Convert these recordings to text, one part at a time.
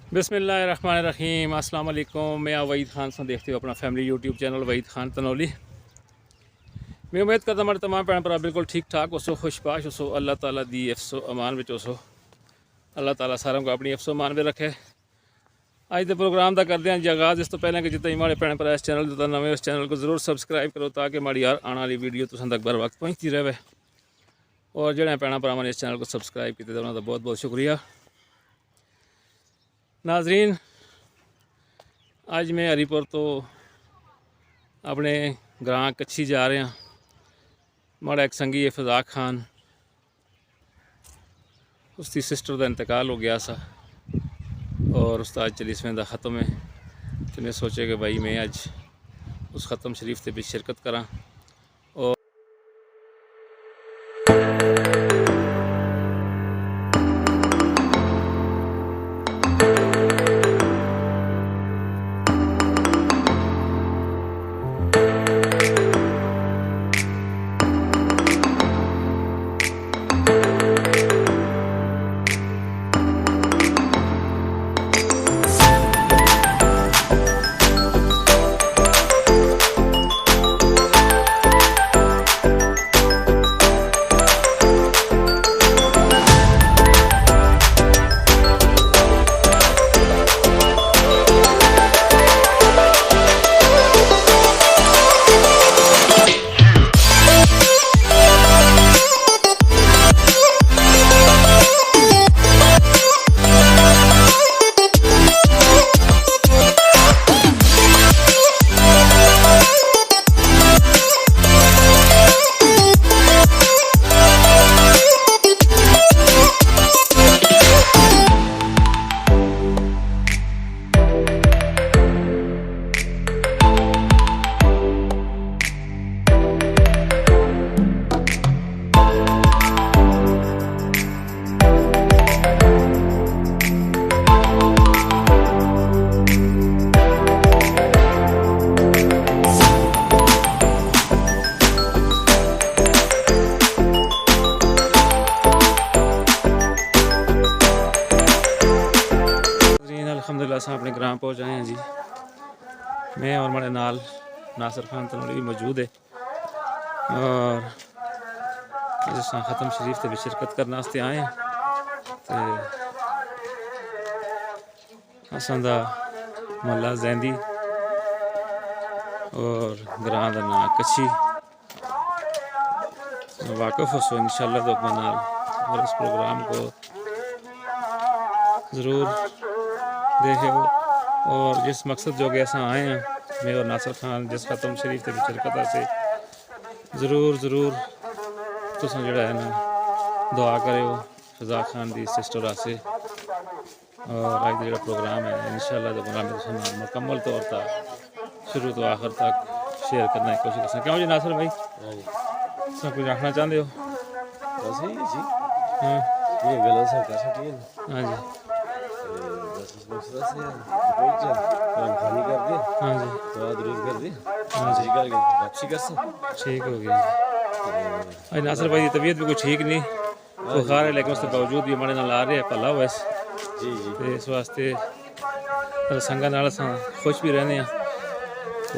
बिस्मिल्लाहिर्रहमानिर्रहीम। अस्सलाम वालेकुम। मैं वहीद ख़ान से देखते हो अपना family YouTube channel Waheed Khan Tanoli. मैं उम्मीद करता हमारे तमाम भैन भरा बिल्कुल ठीक ठाक हो, खुशबाश हो, अल्लाह ताला दी अफसो अमान में हो। अल्लाह ताला सारों को अपनी अफसो अमान में रखे। अज के प्रोग्राम का करते हैं जी आगाज़। इस तो पहले कि जितने माड़े भैन भरा इस चैनल तो नवे उस चैनल को ज़रूर सबसक्राइब करो ताकि माड़ी यार आने वाली वीडियो तुम तक बर वक्त पहुँचती रहे। और जो भैन भरावान ने इस चैनल को सबसक्राइब किए उन्होंने बहुत बहुत शुक्रिया। नाजरीन, अज मैं हरीपुर तो अपने ग्रां कच्छी जा रहे हैं। माड़ा एक संगी है फजाक खान, उसकी सिस्टर का इंतकाल हो गया सा और उस्ताद 40वें का ख़त्म है। तो मैं सोचे कि भाई मैं अज उस ख़त्म शरीफ से भी शिरकत करा। और अल्हम्दुलिल्लाह से अपने ग्राम पहुँच आए हैं जी। मैं और मेरे नाल नासिर खान तनौली भी मौजूद है और जिस ख़त्म शरीफ से भी शिरकत करने वास्ते आए हैं। तो असां दा महला जैंदी और ग्रां का नाम कच्छी वाकफ़ हो इंशाअल्लाह तो अपने नाल और इस प्रोग्राम को ज़रूर देखे। और जिस मकसद जो कि असां आए हैं मैं और नासिर खान जिस ख़त्म शरीफ से भी शिरकत से ज़रूर तुसां जिहड़ा है ना दुआ करो फजाक खान की सिस्टर आसे। और अज का जो प्रोग्राम है इंशाअल्लाह तो मैं मुकम्मल तौर पर शुरू तो आखिर तक शेयर करने की कोशिश करें। क्यों जी नासिर भाई, सब कुछ आखना चाहते हो? हाँ ये गलत से कर सकती है। हाँ जी, बस इस मकसद से कोई चल काम खाली कर दे। हाँ जी, तो जरूर कर दे। हाँ जी, करके वापसी कर से ठीक हो गया जी। अज नासिर भाई की तबीयत भी कुछ ठीक नहीं, बुखार है, लेकिन उसके बावजूद भी हमारे नाल आ रहे हैं भला हुआ जी जी। तो इस वास्ते संगत नाल असां खुश भी रहने हैं। तो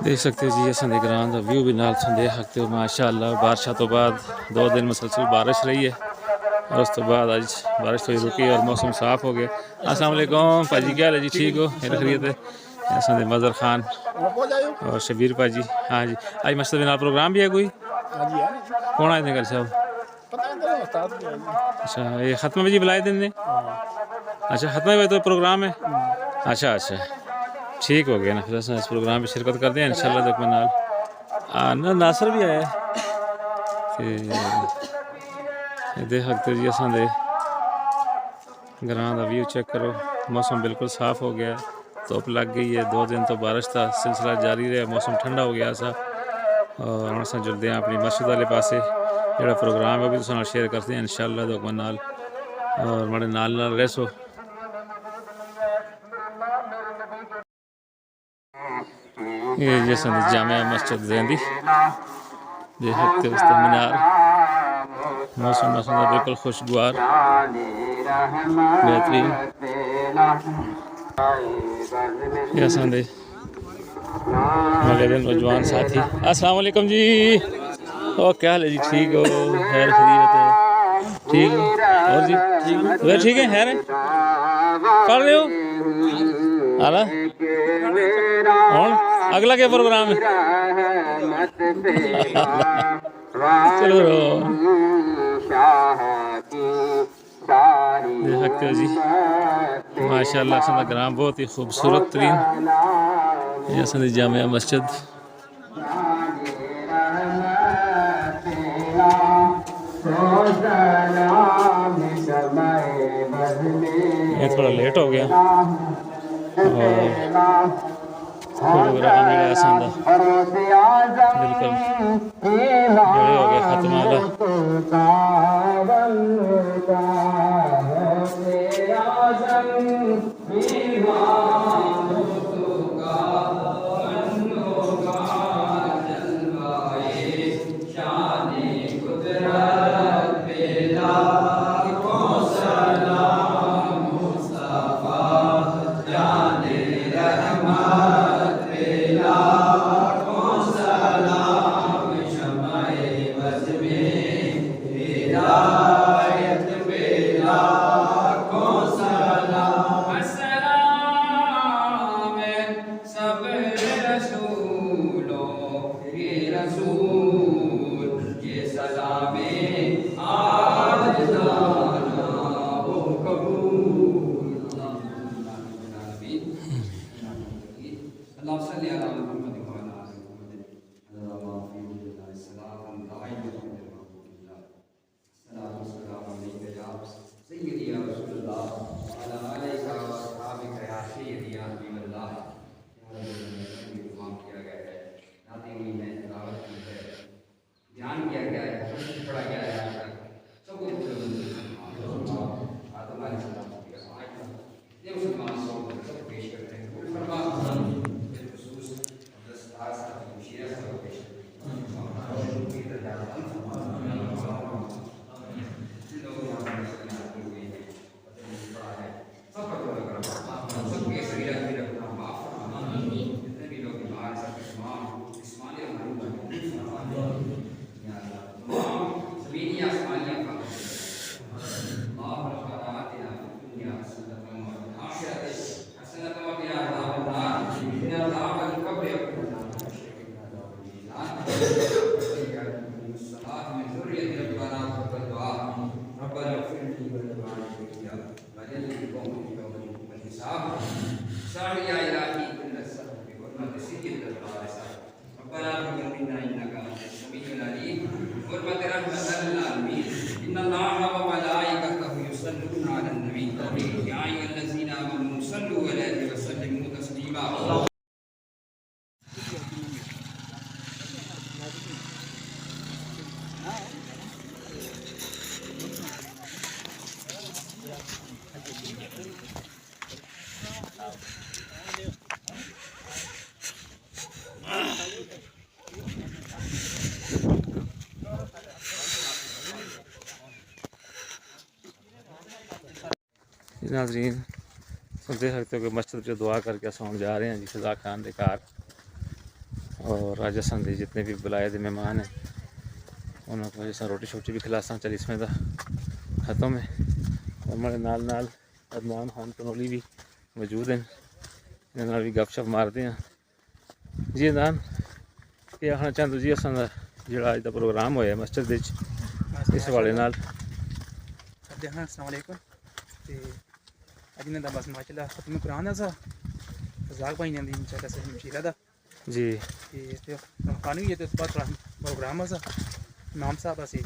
देख सकते हो जी असां दे ग्रां का व्यू भी नाल देख सकते हो। माशाअल्लाह बारिशा तो बाद 2 दिन मुसलसल बारिश रही है और उस तो बाद आज बारिश थोड़ी रुकी और मौसम साफ हो गया। अस्सलाम वालेकुम पाजी, क्या हाल है जी? ठीक हो? खैरियत है? असां दे मज़र खान और शबीर पाजी। हाँ जी, आज मस्जिद में प्रोग्राम भी है कोई? कौन आए थे घर साहब? अच्छा, ये ख़त्म में जी बुलाए थे ने? अच्छा, ख़त्म में तो प्रोग्राम है। अच्छा अच्छा, ठीक हो गया ना। फिर अस इस प्रोग्राम में शिरकत करते हैं इंशाअल्लाह तक में नाल ना नासिर भी आया तो देख सकते जी असां दे ग्रां का व्यू चेक करो। मौसम बिल्कुल साफ़ हो गया, धुप लग गई है। 2 दिन तो बारिश का सिलसिला जारी रहा, मौसम ठंडा हो गया सा। और हम अस जुड़ते हैं अपनी मस्जिद वाले पासे। जो प्रोग्राम है भी तुम शेयर करते हैं इंशाअल्लाह तो नाल और मेरे नाल रहो। ये जैसा जामिया मस्जिद जैंदी देख सकते हो, उसका मीनार मौसम मौसम बिल्कुल खुशगवार बेहतरीन ये संदे मेरे नौजवान साथी अस्सलाम वालेकुम जी। ओ क्या हाल है जी? ठीक हो? खैर खैरियत है? ठीक हो? और जी ठीक है? खैर है? पढ़ रहे हो? आला और अगला क्या प्रोग्राम है? चलो देख सकते हो जी माशाल्लाह असा ग्राम बहुत ही खूबसूरत तरीन ये असा जामिया मस्जिद ये थोड़ा लेट हो गया और प्रोग्राम मेरा ऐसा बिल्कुल बड़े हो गए ख़त्म वाला नाज़रीन सुनते सकते हो कि मस्जिद जो दुआ करके अस हम जा रहे हैं जी फिजा खान के घर और राजस्थान के जितने भी बुलाए थे मेहमान हैं उन्होंने को जैसा रोटी शोटी भी खिलासा चल इसमें तो ख़त्म है और हमारे नाल नाल अदनान खान तनोली भी मौजूद हैं इन्होंने भी गपशप मारते हैं जी अदनान क्या आखना चाहते जी असा जो अज का प्रोग्राम होया मस्जिद इस हवाले नाल अस्सलाम वालेकुम अज ने बस माशाल्लाह खत्म कुरान सा रज़ाक भाई ने दी इंशाल्लाह से मशीरा दा जी ते खानी है तो बाद प्रोग्राम सा नाम साहब असी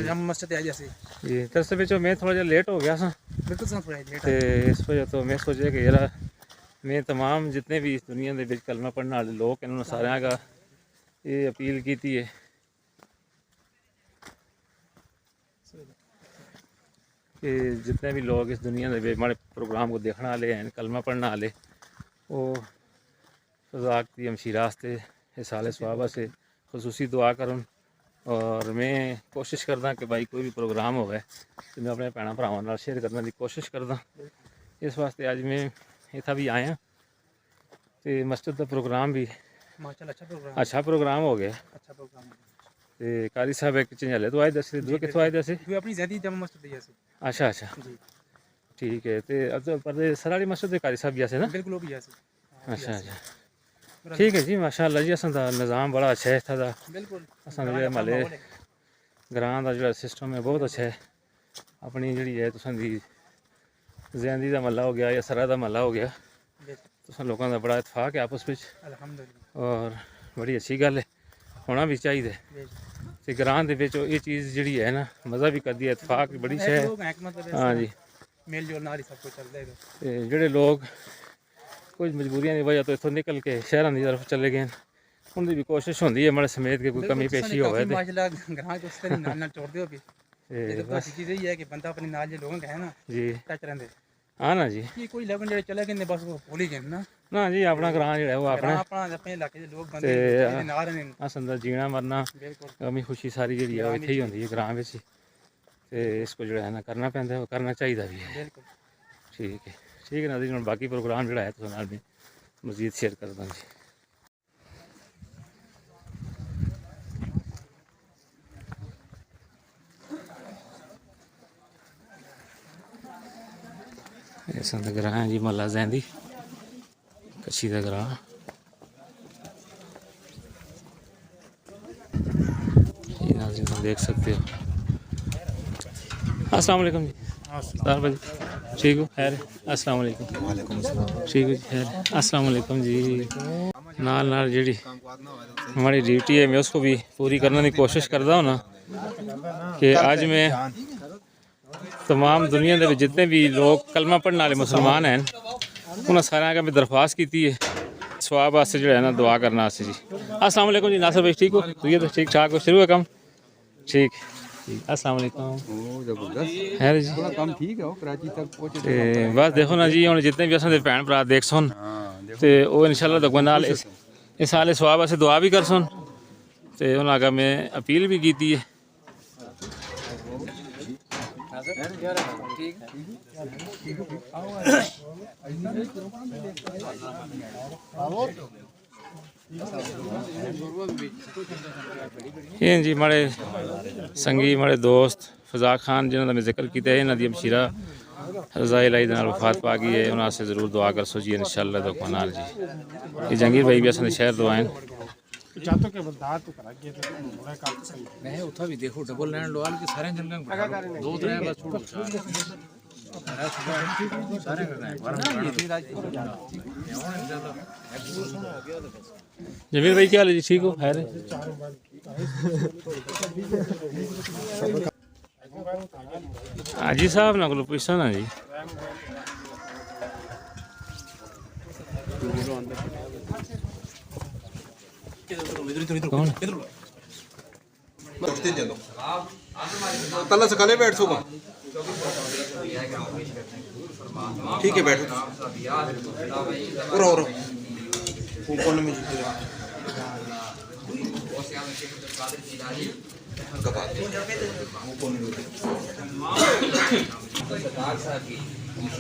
हम मस्जिद आ जैसे जी दरअसल में मैं थोड़ा जिहा लेट हो गया सा बिल्कुल सा थोड़ा लेट ते इस वजह तो मैं सोचा कि यार मैं तमाम जितने भी इस दुनिया के विच कलमा पढ़ने वाले लोग इन्होंने सारे का ये अपील की है कि जितने भी लोग इस दुनिया के हमारे प्रोग्राम को देखने वाले हैं कलमा पढ़ने वाले वो रज़ाक दी हमशीरा वास्ते इस साले सवाब से खसूसी दुआ करन और मैं कोशिश करदा कि भाई कोई भी प्रोग्राम होवे तो मैं अपने भैन भरावां नाल शेयर करने की कोशिश करदा। इस वास्ते अज मैं इत्थै भी आया तो मस्जिद का प्रोग्राम भी माशाल्लाह अच्छा प्रोग्राम हो गया। अच्छा प्रोग्राम है। तो कारी साहब एक झंझाले तो आए दसे दूए कितों आए दसे? ये अपनी ज़्यादा जमा मस्जिद है ऐसे। अच्छा अच्छा जी ठीक है। तो अब पर सर वाली मस्जिद के कारी साहब भी ऐसे ना? बिल्कुल वो भी ऐसे। अच्छा अच्छा ठीक है जी माशाअल्लाह जी। असां दा निज़ाम बड़ा अच्छा है इत्थै दा। बिल्कुल असां दे जेह्ड़े म्हल्ले ग्रां दा जेह्ड़ा सिस्टम है बहुत अच्छा है। अपनी जेह्ड़ी है तुसां दी ज़ैंदी दा महल्ला हो गया या सरा दा महल्ला हो गया, तुसां लोकां दा बड़ा इत्तफाक है आपस विच अल्हम्दुलिल्लाह और बड़ी अच्छी गल है, होना भी चाहिए। ते ग्रां दे विच ये चीज़ जेह्ड़ी है ना मज़ा भी करदी है, इत्तफाक भी बड़ी शै है। हाँ जी मेल जोल नाल ही सब कुछ चलदा है। ते जेह्ड़े लोग कुछ मजबूरियां की वजह तो इत्थों निकल के शहरां की तरफ चले गए उनकी भी कोशिश होती है माड़े समेत के कोई कमी पेशी होवे ते माशाल्लाह ग्रां को उससे नाल नाल जोड़दे हो भी। ये तो बस चीज़ यही है कि बंदा अपने नाल जो लोग हैं ना जी टच रहंदे। हाँ ना जी ये कोई लगन जेड़े चले गए ने बस वो भूल ही गए ना। ना जी अपना ग्रां जेह्ड़ा वो अपना अपना अपने इलाके दे लोग ते बंदे ये नाल ने असां दा जीना मरना बिल्कुल गमी खुशी सारी जेह्ड़ी है वो इत्थै ही होंदी है ग्रां बिच ही। ते इसको जेह्ड़ा है ना करना पैंदा है, वो करना चाहिए भी है। बिल्कुल ठीक है नाज़रीन, हुण बाकी प्रोग्राम जेह्ड़ा है तुहाडे नाल भी मज़ीद शेयर करदा जी। असां दा ग्रां है जी महल्ला ज़ैंदी कच्छी दा ग्रां। ये नाज़रीन तुम देख सकते हो। अस्सलाम वालेकुम जी। सर भाई ठीक हो? खैर अस्सलाम वालेकुम। ठीक हो जी खैर अस्सलाम वालेकुम जी। नाल नाल जेह्ड़ी हमारी ड्यूटी है मैं उसको भी पूरी करने की कोशिश करता हूँ ना कि आज मैं तमाम दुनिया के जितने भी लोग कलमा पढ़ने वाले मुसलमान हैं उन्होंने सारे अगर मैं दरख्वास्त की है सवाब वास्ते जो है ना दुआ करने वास्ते जी। अस्सलाम वालेकुम जी। नासिर भाई ठीक हो? तुझे तो ठीक ठाक हो? शुरू है कम ठीक अस्सलाम वालेकुम। खैर जी काम ठीक है कराची तक पहुंचे ते बस देखो ना जी हुण जितने भी असां दे भैन भरा देख सुन ते ओह् इंशाअल्लाह तक नाल इस साल सवाब वास्ते दुआ भी कर सुन ते उन्हां अग्गें मैं अपील भी कीती है। जी माड़े संगी माड़े दोस्त फजा खान जिन्होंने मैं जिक्र किया है इन्हों की मशीरा रज़ाई लाई दे नाल वफात पा गई है, उन्होंने जरूर दुआ कर सो जी इंशाअल्लाह तो नाल जी। ये जहांगीर भाई भी असां दे शहर तो आए नहीं उठा भी देखो डबल लैंड लो के सारे जन दो तरह बस छोड़ो सारे कर रहे हैं जमीर भाई क्या हाल है जी? ठीक हो? खैर हाजी साहब ना को पूछा ना जी। कौन तल्ला से खाले बैठ सुबह ठीक है बैठो और कौन में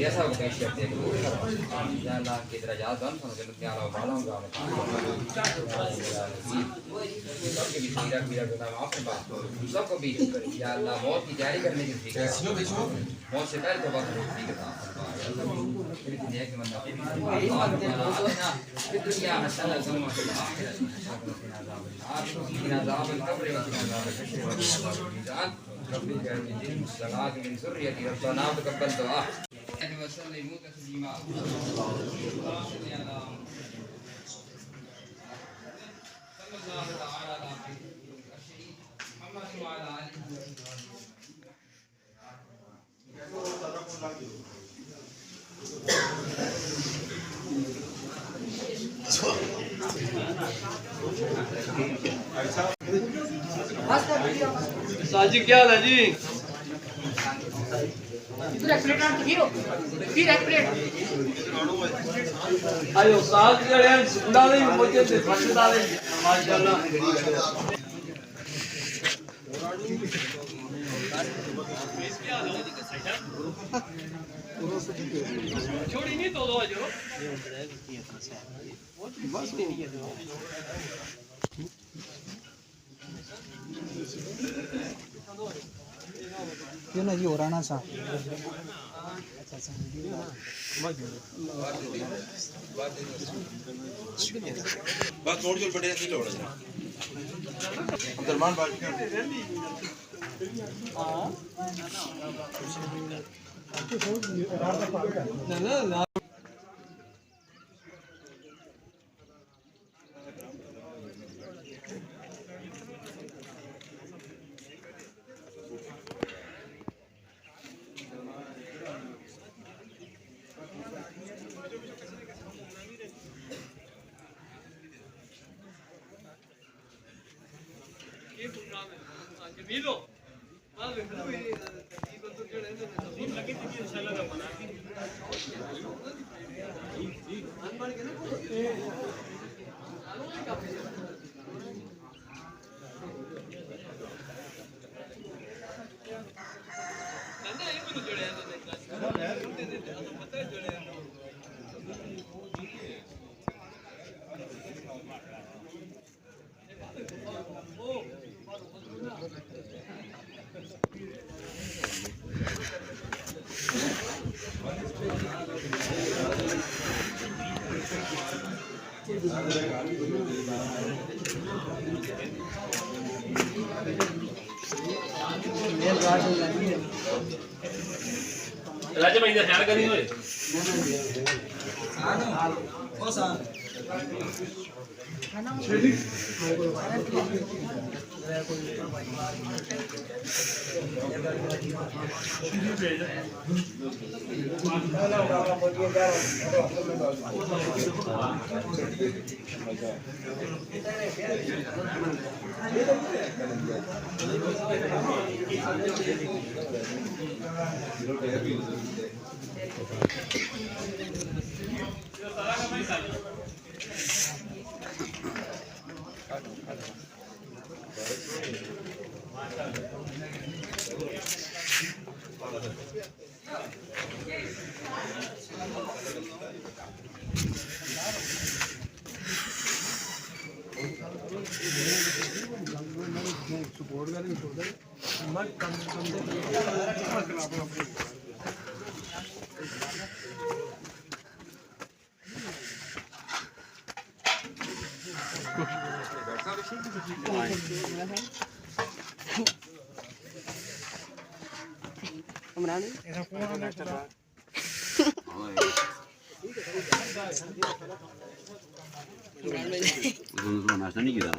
ऐसा अल्लाह की दरजात बन समझ के आला वाला होगा सबके भी सीरा पीरा गुनाह माफ कर सबको भी या अल्लाह मौत की जारी करने की फिक्र मौत से पहले तौबा करने की फिक्र फिर दुनिया के बंदा फिर दुनिया में सल्लल्लाहु अलैहि वसल्लम आखिर अज़ाब कब्र व अज़ाब मीज़ान रब्बी जअलनी सलात मिन ज़ुर्रियती रब्बना तक़ब्बल दुआ वसल्लम तस्लीमा साजी क्या हाल है जी? आयो साथ जड़े सुंदा नहीं मुझे से फटदा नहीं माशाल्लाह क्यों ना जी हो रहा ना सा बस छोड़ जो बड़े ऐसे लोड़ है अब्दुलरमान बाजी राजा भाई का ख्याल करी होए नाश्ता नहीं किया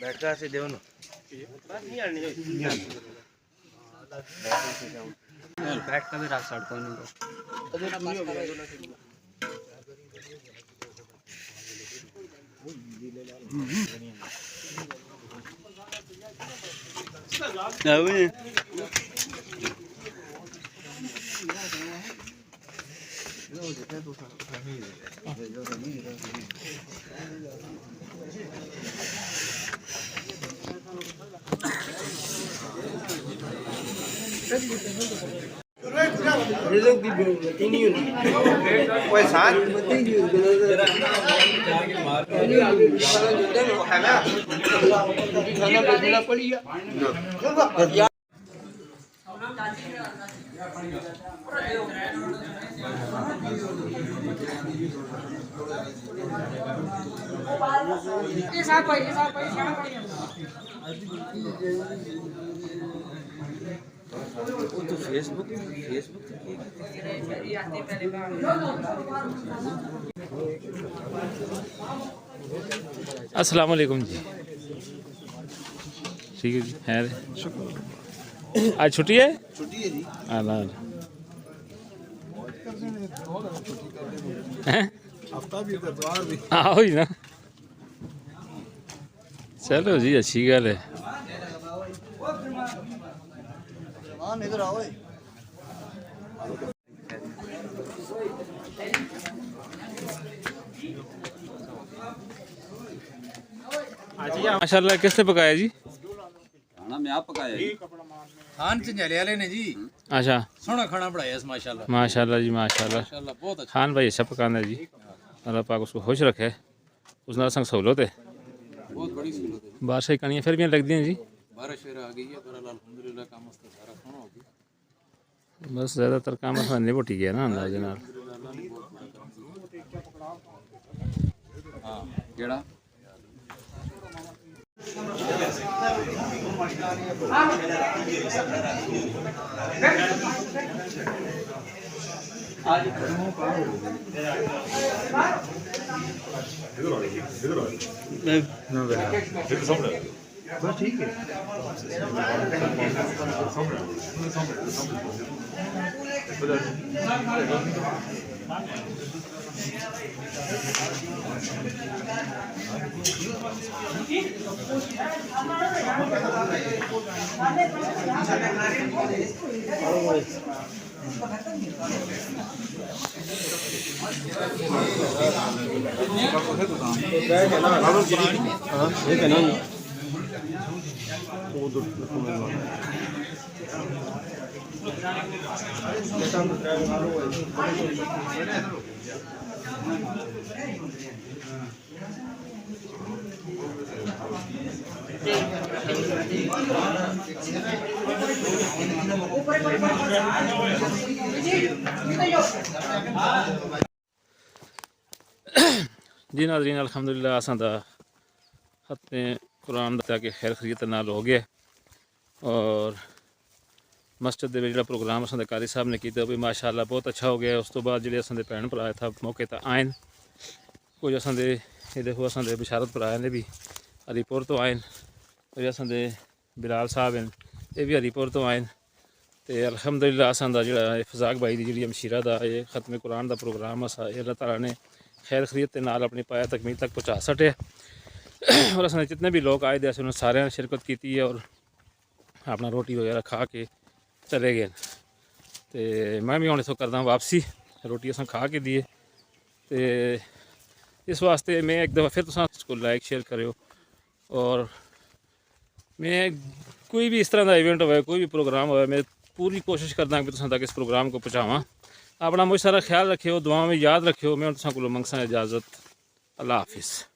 बैठका से देव ना बैठ का भी रख सकता हूँ कोई साथ वो तो फेसबुक अस्सलाम वालेकुम जी ठीक है जी है आज छुट्टी है छुट्टी है जी आना हफ्ता भी इतवार भी हाँ हो ही ना चलो जी अच्छी गल है। माशाल्लाह किसने पकाया जी? खाना मैं आप पकाया जी। खान चंझाले वाले ने जी अच्छा सोना खाना बनाया इस माशाल्लाह माशाल्लाह जी माशाल्लाह। माशाल्लाह बहुत अच्छा खान भाई अच्छा पकाना है जी, अल्लाह पाक उसको खुश रखे, उस नाल संग सहूलत है। बहुत बड़ी सहूलत है। बारिश कणियाँ फिर भी लगती हैं जी, बारिश फिर आ गई है पर अल्हम्दुलिल्लाह काम मस्त सारा खाना हो गया। बस ज़्यादातर काम असां निपटी गया ना अंदाजे नाल। हाँ केड़ा जी नाज़रीन अल्हम्दुलिल्लाह असां दा खत्मे कुरान दा के खैर खरीत नाल हो गया और मस्जिद दे विच जिहड़ा प्रोग्राम असां दे कारी साहब ने कीता भी माशाअल्लाह बहुत अच्छा हो गया। उस तो बाद जिहड़े असां दे भैन भरा था मौके ते आए कुछ असां दे ये देखो असां दे बिशारत भरा ने भी हरीपुर तो आए, कुछ असां दे बिलाल साहब हैं ये भी हरीपुर तो आए। तो अल्हम्दुलिल्लाह असां दा जिहड़ा फजाक भाई दी जिहड़ी मशीरा दा ये खत्मे कुरान दा प्रोग्राम असा अल्लाह ताला ने खैर खरीत के नाल अपनी पाया तकमील तक पहुँचा सटे और असां जितने भी लोग आए थे उन्होंने सारे ने शिरकत की है और अपना रोटी वगैरह खा के चले गए। तो मैं भी हूँ इथों करदा वापसी, रोटी असां खा के दिए। तो इस वास्ते मैं एक दफ़ा फिर तुसां इसको लाइक शेयर करो और मैं कोई भी इस तरह का इवेंट हो कोई भी प्रोग्राम हो मैं पूरी कोशिश करदा कि तुसां तक इस प्रोग्राम को पहुँचावां। अपना मुझ सारा ख्याल रखियो, दुआ में याद रखियो। मैं तुसां कोलों मंगसां इजाज़त। अल्लाह हाफिज़।